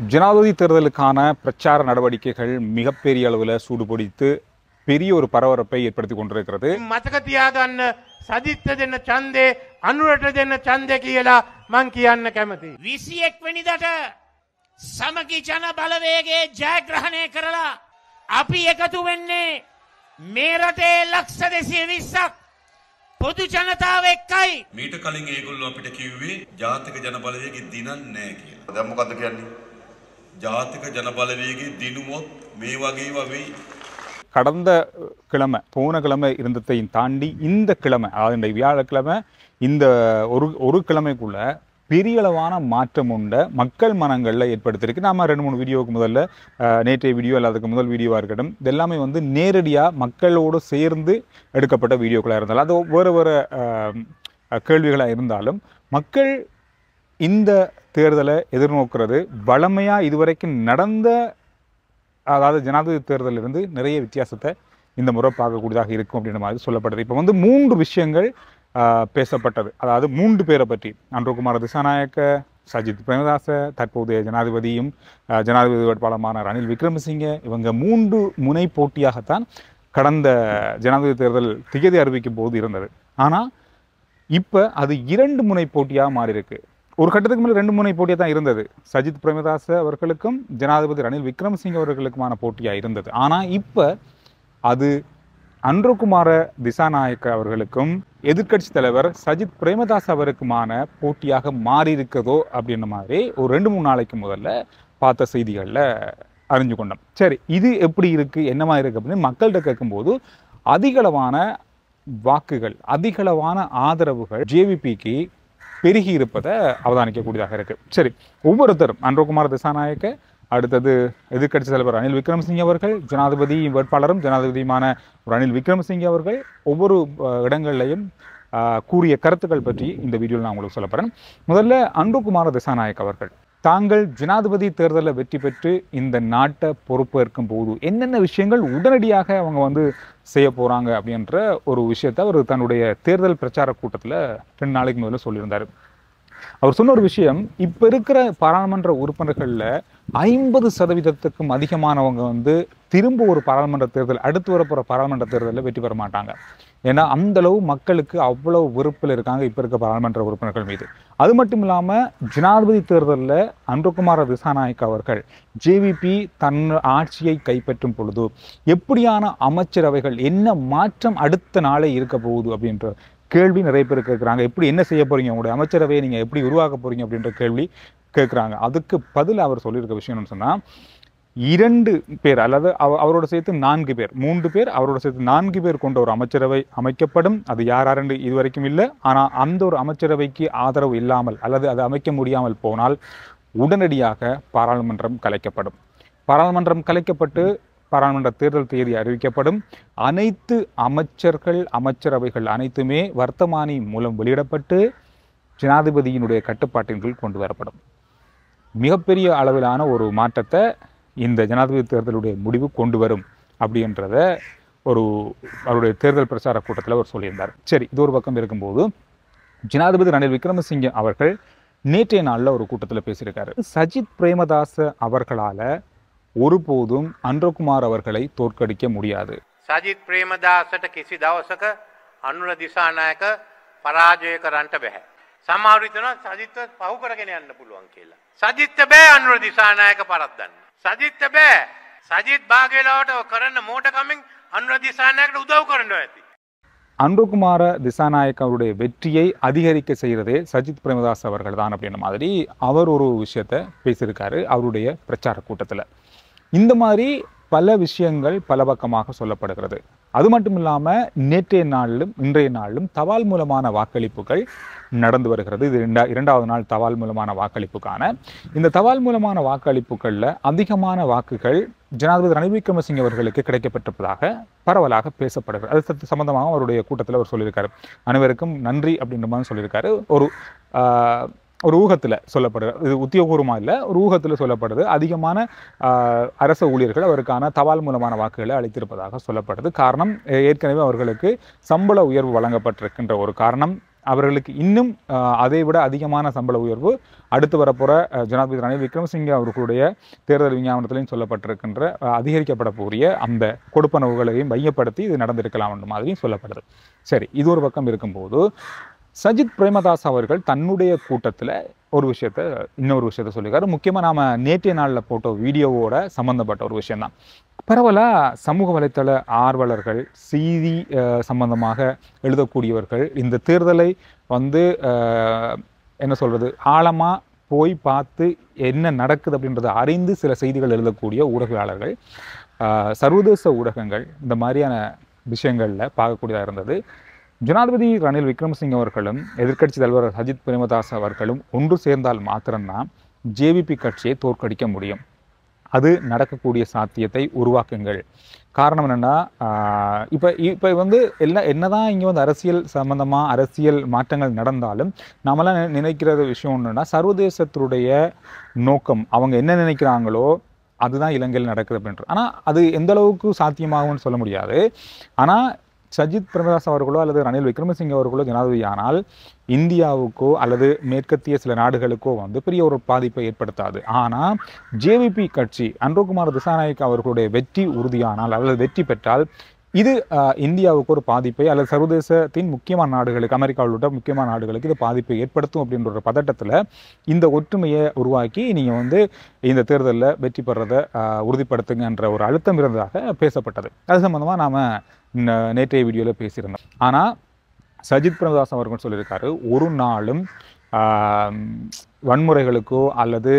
ஜனாதிபதி தேர்தலுக்கான பிரச்சார நடவடிக்கைகள் மிகப்பெரிய அளவில் சூடுபிடித்து பெரிய ஒரு பரபரப்பை ஏற்படுத்தி கொண்டிருக்கிறது. මතක තියාගන්න සජිත්ට දෙන්න ඡන්දේ අනුරට දෙන්න ඡන්දේ කියලා මං කියන්න කැමතියි. 21 වෙනිදාට සමගි ජන බලවේගයේ ජයග්‍රහණය කරලා අපි එකතු වෙන්නේ මේ රටේ ලක්ෂ 220ක් පොදු ජනතාව එක්කයි. මීට කලින් ඒගොල්ලෝ අපිට කිව්වේ ජාතික ජන බලවේගය දිනන්නේ නැහැ කියලා. දැන් මොකද්ද කියන්නේ? ජාතික ජන බලවේගය දිනුවොත් මේ වගේම වෙයි. கடந்த கிழமை போன கிழமை இருந்ததையும் தாண்டி இந்த கிழமை அதாவது இந்த வியாழக்கிழமை இந்த ஒரு கிழமைக்குள்ள பெரிய அளவான மாற்றம் உண்ட மக்கள் மனங்களில் ஏற்படுத்தியிருக்கு. நாம 2-3 வீடியோவுக்கு முதல்ல நேற்றைய வீடியோ அல்லதுக்கு முதல் வீடியோவாக இருக்கட்டும், இதெல்லாமே வந்து நேரடியாக மக்களோடு சேர்ந்து எடுக்கப்பட்ட வீடியோக்களாக இருந்தாலும் அது வேறு வேறு கேள்விகளாக இருந்தாலும் மக்கள் இந்த தேர்தலை எதிர்நோக்கிறது வழமையாக இதுவரைக்கும் நடந்த அதாவது ஜனாதிபதி தேர்தலிலிருந்து நிறைய வித்தியாசத்தை இந்த முறை பார்க்கக்கூடியதாக இருக்கும் அப்படின்ற மாதிரி சொல்லப்பட்டது. இப்போ வந்து 3 விஷயங்கள் பேசப்பட்டது. அதாவது 3 பேரை பற்றி அன்ருகுமார திசாநாயக்க, சஜித் பிரேமதாச, தற்போதைய ஜனாதிபதியும் ஜனாதிபதி வேட்பாளரான ரணில் விக்ரமசிங்க, இவங்க 3 முனை போட்டியாகத்தான் கடந்த ஜனாதிபதி தேர்தல் திகதி அறிவிக்கும் போது இருந்தது. ஆனால் இப்போ அது 2 முனை போட்டியாக மாறி இருக்கு. ஒரு கட்டத்துக்கு மேலே 2 முனை போட்டியாக தான் இருந்தது. சஜித் பிரேமதாச அவர்களுக்கும் ஜனாதிபதி ரணில் விக்ரமசிங்க அவர்களுக்குமான போட்டியாக இருந்தது. ஆனால் இப்போ அது அன்ருகுமார திசாநாயக்க அவர்களுக்கும் எதிர்க்கட்சி தலைவர் சஜித் பிரேமதாஸ் அவருக்குமான போட்டியாக மாறி இருக்கிறதோ அப்படின்ற மாதிரி ஒரு 2-3 நாளைக்கு முதல்ல பார்த்த செய்திகளில் அறிஞ்சு கொண்டோம். சரி, இது எப்படி இருக்குது, என்னமா இருக்குது அப்படின்னு மக்கள்கிட்ட கேட்கும்போது அதிகளவான வாக்குகள், அதிகளவான ஆதரவுகள் ஜேவிபிக்கு பெருகி இருப்பதை அவதானிக்கக்கூடியதாக இருக்கு. சரி, ஒவ்வொருத்தரும் அன்ருகுமார திசாநாயக்க, அடுத்தது எதிர்க்கட்சி தலைவர் ரணில் விக்ரமசிங்கே அவர்கள், ஜனாதிபதி வேட்பாளரும் ஜனாதிபதியுமான ரணில் விக்ரமசிங்கே அவர்கள் ஒவ்வொரு இடங்கள்லையும் கூறிய கருத்துக்கள் பற்றி இந்த வீடியோவில் நான் உங்களுக்கு சொல்ல போகிறேன். முதல்ல அன்ருகுமார திசாநாயக்க அவர்கள் தாங்கள் ஜனாதிபதி தேர்தலில் வெற்றி பெற்று இந்த நாட்டை பொறுப்பேற்கும் போது என்னென்ன விஷயங்கள் உடனடியாக அவங்க வந்து செய்ய போகிறாங்க அப்படின்ற ஒரு விஷயத்தை அவர் தன்னுடைய தேர்தல் பிரச்சார கூட்டத்தில் 2 நாளைக்கு முதல்ல சொல்லியிருந்தார். அவர் சொன்ன ஒரு விஷயம், இப்போ இருக்கிற பாராளுமன்ற உறுப்பினர்களில் 50% அதிகமானவங்க வந்து திரும்ப ஒரு பாராளுமன்ற தேர்தல், அடுத்து வரப்போகிற பாராளுமன்ற தேர்தலில் வெற்றி பெற மாட்டாங்க. ஏன்னா அந்தளவு மக்களுக்கு அவ்வளவு வெறுப்பில் இருக்காங்க இப்போ இருக்க பாராளுமன்ற உறுப்பினர்கள் மீது. அது மட்டும் இல்லாமல் ஜனாதிபதி தேர்தலில் அன்ருகுமார திசாநாயக்க அவர்கள் ஜேவிபி தன் ஆட்சியை கைப்பற்றும் பொழுது எப்படியான அமைச்சரவைகள், என்ன மாற்றம் அடுத்த நாளே இருக்க போகுது அப்படின்ற கேள்வி நிறைய பேர் கேட்குறாங்க. எப்படி என்ன செய்ய போறீங்க, உங்களுடைய அமைச்சரவையை நீங்கள் எப்படி உருவாக்க போறீங்க அப்படின்ற கேள்வி கேட்குறாங்க. அதுக்கு பதில் அவர் சொல்லியிருக்க விஷயம் என்னன்னு சொன்னால், 2 பேர் அல்லது அவரோட சேர்த்து 4 பேர், 3 பேர் அவரோட சேர்த்து 4 பேர் கொண்ட ஒரு அமைச்சரவை அமைக்கப்படும். அது யாரென்று இதுவரைக்கும் இல்லை. ஆனால் அந்த ஒரு அமைச்சரவைக்கு ஆதரவு இல்லாமல் அல்லது அதை அமைக்க முடியாமல் போனால் உடனடியாக பாராளுமன்றம் கலைக்கப்படும். பாராளுமன்றம் கலைக்கப்பட்டு பாராளுமன்ற தேர்தல் தேதி அறிவிக்கப்படும். அனைத்து அமைச்சர்கள், அமைச்சரவைகள் அனைத்துமே வர்த்தமானி மூலம் வெளியிடப்பட்டு ஜனாதிபதியினுடைய கட்டுப்பாட்டின் கீழ் கொண்டு வரப்படும். மிகப்பெரிய அளவிலான ஒரு மாற்றத்தை இந்த ஜனாதிபதி தேர்தலுடைய முடிவு கொண்டு வரும் அப்படின்றத அவருடைய தேர்தல் பிரச்சார கூட்டத்தில் அவர் சொல்லியிருந்தார். சரி, இது ஒரு பக்கம் இருக்கும்போது ஜனாதிபதி ரணில் விக்ரமசிங்கே அவர்கள் நேற்றைய நாளில் ஒரு கூட்டத்தில் பேசியிருக்காரு. சஜித் பிரேமதாச அவர்களால் ஒருபோதும் அன்ருகுமார் அவர்களை தோற்கடிக்க முடியாது. සජිත් ප්‍රේමදාසට කිසි දවසක අනුර දිසානායක පරාජය කරන්නට බැහැ. සමහරු හිතනවා සජිත්ව පහු කරගෙන යන්න පුළුවන් කියලා. සජිත්ට බෑ අනුර දිසානායක පරද්දන්න. සජිත්ට බෑ. සජිත් භාගේලාවට කරන්න මෝඩකමින් අනුර දිසානායකට උදව් කරනවා ඇති. அன்ருகுமார திசாநாயக்க அவருடைய வெற்றியை அதிகரிக்க செய்கிறதே சஜித் பிரேமதாஸ் அவர்கள் தான் அப்படின்ற மாதிரி அவர் ஒரு விஷயத்தை பேசியிருக்காரு அவருடைய பிரச்சார கூட்டத்தில். இந்த மாதிரி பல விஷயங்கள் பல பக்கமாக சொல்லப்படுகிறது. அது மட்டும் இல்லாமல் நேற்றைய நாளிலும் இன்றைய நாளிலும் தபால் மூலமான வாக்களிப்புகள் நடந்து வருகிறது. இது 2வது நாள் தபால் மூலமான வாக்களிப்புக்கான. இந்த தபால் மூலமான வாக்களிப்புகளில் அதிகமான வாக்குகள் ஜனாதிபதி ரணில் விக்ரமசிங்கே அவர்களுக்கு கிடைக்கப்பட்டிருப்பதாக பரவலாக பேசப்படுகிறது. அது சம்பந்தமாக அவருடைய கூட்டத்தில் அவர் சொல்லியிருக்காரு. அனைவருக்கும் நன்றி அப்படின்ற மாதிரி சொல்லியிருக்காரு. ஒரு ஊகத்தில் சொல்லப்படுது, இது உத்தியோகபூர்வமாக இல்லை, ஒரு ஊகத்தில் சொல்லப்படுது. அதிகமான அரசு ஊழியர்கள் அவருக்கான தபால் மூலமான வாக்குகளை அளித்திருப்பதாக சொல்லப்படுது. காரணம், ஏற்கனவே அவர்களுக்கு சம்பள உயர்வு வழங்கப்பட்டிருக்கின்ற ஒரு காரணம், அவர்களுக்கு இன்னும் அதை விட அதிகமான சம்பள உயர்வு அடுத்து வரப்போகிற ஜனாதிபதி ரணில் விக்ரமசிங்கே அவர்களுடைய தேர்தல் விஞ்ஞாபனத்திலையும் சொல்லப்பட்டிருக்கின்ற அதிகரிக்கப்படக்கூடிய அந்த கொடுப்பனவுகளையும் மையப்படுத்தி இது நடந்திருக்கலாம் என்ற மாதிரியும் சொல்லப்படுது. சரி, இது ஒரு பக்கம் இருக்கும்போது சஜித் பிரேமதாஸ் அவர்கள் தன்னுடைய கூட்டத்தில் இன்னொரு விஷயத்த சொல்லியிருக்காரு. முக்கியமாக நாம் நேற்றைய நாளில் போட்ட வீடியோவோட சம்மந்தப்பட்ட ஒரு விஷயம்தான். பரவலாக சமூக வலைத்தள ஆர்வலர்கள், செய்தி சம்பந்தமாக எழுதக்கூடியவர்கள் இந்த தேர்தலை என்ன சொல்கிறது, ஆழமாக போய் பார்த்து என்ன நடக்குது அப்படின்றத அறிந்து சில செய்திகள் எழுதக்கூடிய ஊடகவியலாளர்கள், சர்வதேச ஊடகங்கள் இந்த மாதிரியான விஷயங்களில் பார்க்கக்கூடியதாக இருந்தது. ஜனாதிபதி ரணில் விக்ரமசிங்கே அவர்களும் எதிர்க்கட்சி தலைவர் சஜித் பிரேமதாஸ் அவர்களும் ஒன்று சேர்ந்தால் மாத்திரம்தான் ஜேவிபி கட்சியை தோற்கடிக்க முடியும். அது நடக்கக்கூடிய சாத்தியத்தை உருவாக்குங்கள். காரணம் என்னென்னா, இப்போ என்னதான் இங்கே அரசியல் சம்பந்தமாக அரசியல் மாற்றங்கள் நடந்தாலும் நம்மளாம் நினைக்கிற விஷயம் ஒன்றுன்னா, சர்வதேசத்துடைய நோக்கம் அவங்க என்ன நினைக்கிறாங்களோ அதுதான் இலங்கையில் நடக்குது அப்படின்றது. ஆனால் அது எந்த அளவுக்கு சாத்தியமாகும்னு சொல்ல முடியாது. ஆனால் சஜித் பிரேமதாஸ் அவர்களோ அல்லது ரணில் விக்ரமசிங்கே அவர்களோ ஜனாதிபதி ஆனால் இந்தியாவுக்கோ அல்லது மேற்கத்திய சில நாடுகளுக்கோ பெரிய ஒரு பாதிப்பை ஏற்படுத்தாது. ஆனால் ஜேவிபி கட்சி அன்ரோகுமார் திசாநாயக்க அவர்களுடைய வெற்றி உறுதியானால் அல்லது வெற்றி பெற்றால் இது இந்தியாவுக்கு ஒரு பாதிப்பை அல்லது சர்வதேசத்தின் முக்கியமான நாடுகளுக்கு, அமெரிக்காவில் உள்ள முக்கியமான நாடுகளுக்கு இது பாதிப்பை ஏற்படுத்தும் அப்படின்ற ஒரு பதட்டத்தில் இந்த ஒற்றுமையை உருவாக்கி நீங்கள் இந்த தேர்தலில் வெற்றி பெறதை உறுதிப்படுத்துங்கன்ற ஒரு அழுத்தம் இருந்ததாக பேசப்பட்டது. அது சம்பந்தமாக நாம் நேற்றைய வீடியோவில் பேசியிருந்தோம். ஆனால் சஜித் பிரேமதாஸ் அவர்கள் சொல்லியிருக்காரு, ஒரு நாளும் வன்முறைகளுக்கோ அல்லது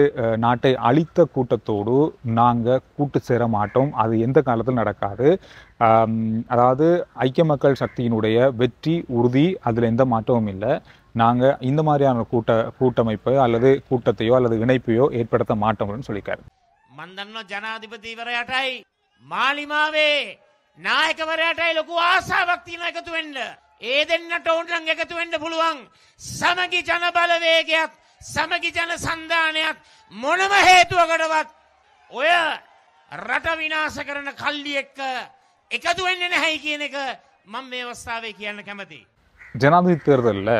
நாட்டை அழித்த கூட்டத்தோடு நாங்கள் கூட்டு சேர மாட்டோம், அது எந்த காலத்தில் நடக்காது. அதாவது ஐக்கிய மக்கள் சக்தியினுடைய வெற்றி உறுதி, அதில் எந்த மாற்றமும் இல்லை. நாங்கள் இந்த மாதிரியான கூட்டமைப்போ அல்லது கூட்டத்தையோ அல்லது இணைப்பையோ ஏற்படுத்த மாட்டோம்னு சொல்லியிருக்காரு. මන්දන්න ජනාධිපතිවරයටයි මාලිමාවේ නායකවරයටයි ලොකු ආසාවක් තියෙන එකතු වෙන්න. ඒ දෙන්නට ඕනනම් එකතු වෙන්න පුළුවන්. සමගි ජන බලවේගයක්, සමගි ජන සන්ධානයක් මොනම හේතුවකටවත් ඔය රට විනාශ කරන කල්ලි එක්ක එකතු වෙන්නේ නැහැයි කියන එක මම මේ අවස්ථාවේ කියන්න කැමතියි. ஜனாதிபதி தேர்தலில்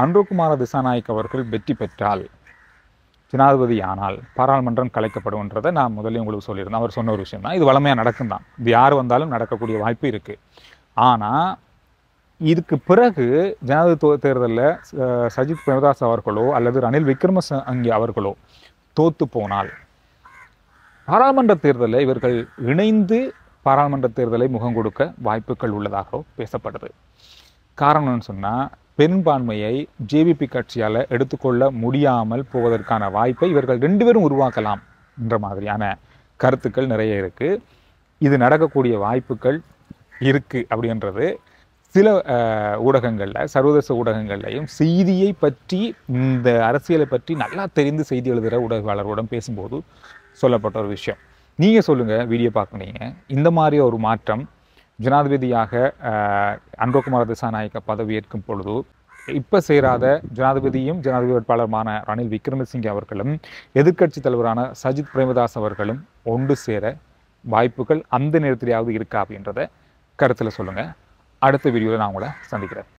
அன்ரோகுமார திசாநாயக்க அவர்கள் வெற்றி பெற்றால், ஜனாதிபதி ஆனால் பாராளுமன்றம் கலைக்கப்படும்ன்றதை நான் முதல்ல உங்களுக்கு சொல்லியிருந்தேன். அவர் சொன்ன ஒரு விஷயம் தான். இது வளமையாக நடக்கும் தான். இது யார் வந்தாலும் நடக்கக்கூடிய வாய்ப்பு இருக்குது. ஆனால் இதுக்கு பிறகு ஜனாதிபதி தேர்தலில் சஜித் பிரேமதாஸ் அவர்களோ அல்லது ரணில் விக்ரமசிங்கே அவர்களோ தோத்து போனால் பாராளுமன்ற தேர்தலில் இவர்கள் இணைந்து பாராளுமன்ற தேர்தலை முகம் கொடுக்க வாய்ப்புகள் உள்ளதாக பேசப்படுது. காரணம்னு சொன்னால், பெரும்பான்மையை ஜேவிபி கட்சியால் எடுத்துக்கொள்ள முடியாமல் போவதற்கான வாய்ப்பை இவர்கள் 2 பேரும் உருவாக்கலாம் என்ற மாதிரியான கருத்துக்கள் நிறைய இருக்குது. இது நடக்கக்கூடிய வாய்ப்புகள் இருக்குது அப்படின்றது சில ஊடகங்களில், சர்வதேச ஊடகங்கள்லையும் செய்தியை பற்றி, இந்த அரசியலை பற்றி நல்லா தெரிந்து செய்தி எழுதுகிற ஊடகவாளர்களுடன் பேசும்போது சொல்லப்பட்ட ஒரு விஷயம். நீங்கள் சொல்லுங்கள், வீடியோ பார்க்குறீங்க, இந்த மாதிரி ஒரு மாற்றம் ஜனாதிபதியாக அன்ரோகுமார திசாநாயக்க பதவியேற்கும் பொழுது இப்போ சேராத ஜனாதிபதியும் ஜனாதிபதி வேட்பாளருமான ரணில் விக்ரமசிங்கே அவர்களும் எதிர்க்கட்சி தலைவரான சஜித் பிரேமதாஸ் அவர்களும் ஒன்று சேர வாய்ப்புகள் அந்த நேரத்திலேயாவது இருக்கா அப்படின்றத கருத்தில் சொல்லுங்கள். அடுத்த வீடியோவில் நான் உங்களை சந்திக்கிறேன்.